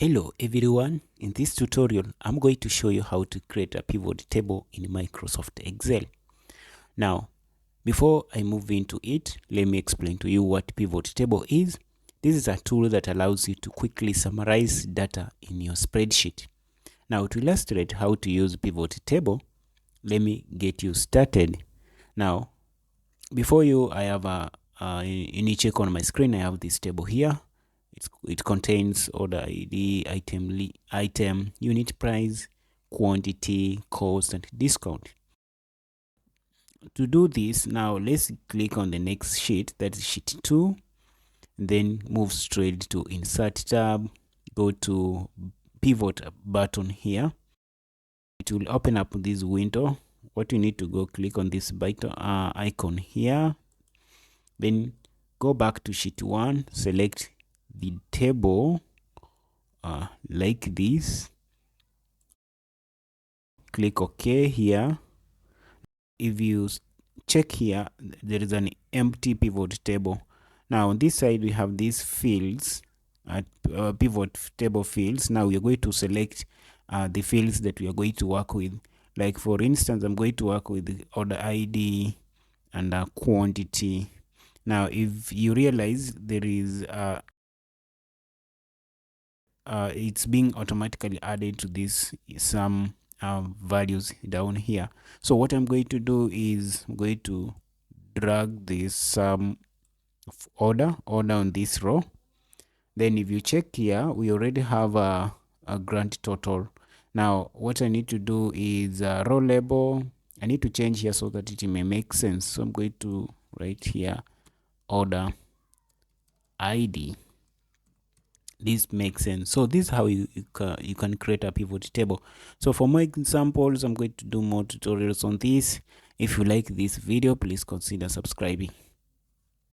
Hello everyone, in this tutorial I'm going to show you how to create a pivot table in Microsoft Excel. Now before I move into it, let me explain to you what pivot table is. This is a tool that allows you to quickly summarize data in your spreadsheet. Now to illustrate how to use pivot table, let me get you started. Now before you, I have you need to check on my screen. I have this table here. It contains order ID, item, unit price, quantity, cost, and discount. To do this, now let's click on the next sheet, that's sheet 2. Then move straight to insert tab, go to pivot button here. It will open up this window. What you need to go click on this button icon here, then go back to sheet 1, select the table like this, click OK here. If you check here, there is an empty pivot table. Now on this side we have these fields, pivot table fields. Now we are going to select the fields that we are going to work with. Like for instance, I'm going to work with the order ID and quantity. Now if you realize there is it's being automatically added to this some values down here. So what I'm going to do is I'm going to drag this sum of order on this row. Then if you check here, we already have a grand total. Now what I need to do is row label. I need to change here so that it may make sense. So I'm going to write here order ID. This makes sense. So this is how you can create a pivot table. So for more examples, I'm going to do more tutorials on this. If you like this video, please consider subscribing.